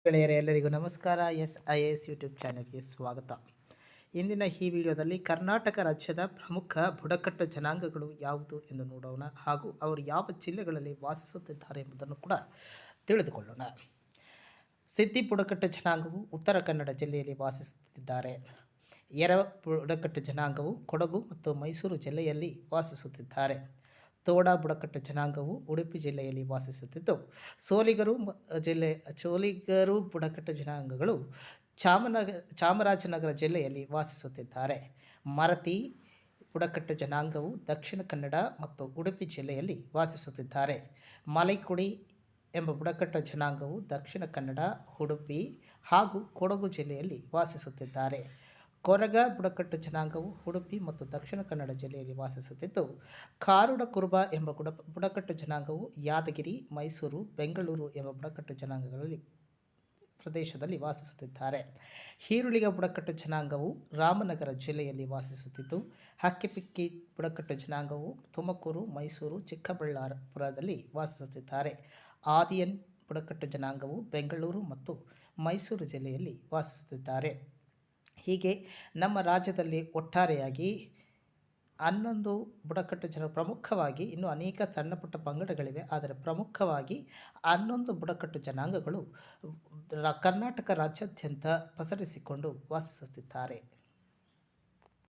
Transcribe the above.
ಗೆಳೆಯರೇ, ಎಲ್ಲರಿಗೂ ನಮಸ್ಕಾರ. SIAS ಯೂಟ್ಯೂಬ್ ಚಾನೆಲ್ಗೆ ಸ್ವಾಗತ. ಇಂದಿನ ಈ ವಿಡಿಯೋದಲ್ಲಿ ಕರ್ನಾಟಕ ರಾಜ್ಯದ ಪ್ರಮುಖ ಬುಡಕಟ್ಟು ಜನಾಂಗಗಳು ಯಾವುದು ಎಂದು ನೋಡೋಣ, ಹಾಗೂ ಅವರು ಯಾವ ಜಿಲ್ಲೆಗಳಲ್ಲಿ ವಾಸಿಸುತ್ತಿದ್ದಾರೆ ಎಂಬುದನ್ನು ಕೂಡ ತಿಳಿದುಕೊಳ್ಳೋಣ. ಸಿದ್ದಿ ಬುಡಕಟ್ಟು ಜನಾಂಗವು ಉತ್ತರ ಕನ್ನಡ ಜಿಲ್ಲೆಯಲ್ಲಿ ವಾಸಿಸುತ್ತಿದ್ದಾರೆ. ಎರ ಬುಡಕಟ್ಟು ಜನಾಂಗವು ಕೊಡಗು ಮತ್ತು ಮೈಸೂರು ಜಿಲ್ಲೆಯಲ್ಲಿ ವಾಸಿಸುತ್ತಿದ್ದಾರೆ. ತೋಡ ಬುಡಕಟ್ಟು ಜನಾಂಗವು ಉಡುಪಿ ಜಿಲ್ಲೆಯಲ್ಲಿ ವಾಸಿಸುತ್ತಿದ್ದು, ಸೋಲಿಗರು ಬುಡಕಟ್ಟು ಜನಾಂಗಗಳು ಚಾಮರಾಜನಗರ ಜಿಲ್ಲೆಯಲ್ಲಿ ವಾಸಿಸುತ್ತಿದ್ದಾರೆ. ಮರತಿ ಬುಡಕಟ್ಟು ಜನಾಂಗವು ದಕ್ಷಿಣ ಕನ್ನಡ ಮತ್ತು ಉಡುಪಿ ಜಿಲ್ಲೆಯಲ್ಲಿ ವಾಸಿಸುತ್ತಿದ್ದಾರೆ. ಮಲೈಕುಡಿ ಎಂಬ ಬುಡಕಟ್ಟು ಜನಾಂಗವು ದಕ್ಷಿಣ ಕನ್ನಡ, ಉಡುಪಿ ಹಾಗೂ ಕೊಡಗು ಜಿಲ್ಲೆಯಲ್ಲಿ ವಾಸಿಸುತ್ತಿದ್ದಾರೆ. ಕೊರಗ ಬುಡಕಟ್ಟು ಜನಾಂಗವು ಉಡುಪಿ ಮತ್ತು ದಕ್ಷಿಣ ಕನ್ನಡ ಜಿಲ್ಲೆಯಲ್ಲಿ ವಾಸಿಸುತ್ತಿದ್ದು, ಕಾರುಡ ಕುರುಬ ಎಂಬ ಬುಡಕಟ್ಟು ಜನಾಂಗವು ಯಾದಗಿರಿ, ಮೈಸೂರು, ಬೆಂಗಳೂರು ಎಂಬ ಬುಡಕಟ್ಟು ಜನಾಂಗಗಳಲ್ಲಿ ಪ್ರದೇಶದಲ್ಲಿ ವಾಸಿಸುತ್ತಿದ್ದಾರೆ. ಈರುಳಿಗ ಬುಡಕಟ್ಟು ಜನಾಂಗವು ರಾಮನಗರ ಜಿಲ್ಲೆಯಲ್ಲಿ ವಾಸಿಸುತ್ತಿದ್ದು, ಹಕ್ಕಿಪಿಕ್ಕಿ ಬುಡಕಟ್ಟು ಜನಾಂಗವು ತುಮಕೂರು, ಮೈಸೂರು, ಚಿಕ್ಕಬಳ್ಳಾಪುರದಲ್ಲಿ ವಾಸಿಸುತ್ತಿದ್ದಾರೆ. ಆದಿಯನ್ ಬುಡಕಟ್ಟು ಜನಾಂಗವು ಬೆಂಗಳೂರು ಮತ್ತು ಮೈಸೂರು ಜಿಲ್ಲೆಯಲ್ಲಿ ವಾಸಿಸುತ್ತಿದ್ದಾರೆ. ಹೀಗೆ ನಮ್ಮ ರಾಜ್ಯದಲ್ಲಿ ಒಟ್ಟಾರೆಯಾಗಿ 11 ಬುಡಕಟ್ಟು ಪ್ರಮುಖವಾಗಿ, ಇನ್ನೂ ಅನೇಕ ಸಣ್ಣ ಪುಟ್ಟ ಪಂಗಡಗಳಿವೆ, ಆದರೆ ಪ್ರಮುಖವಾಗಿ 11 ಬುಡಕಟ್ಟು ಜನಾಂಗಗಳು ಕರ್ನಾಟಕ ರಾಜ್ಯಾದ್ಯಂತ ಪಸರಿಸಿಕೊಂಡು ವಾಸಿಸುತ್ತಿದ್ದಾರೆ.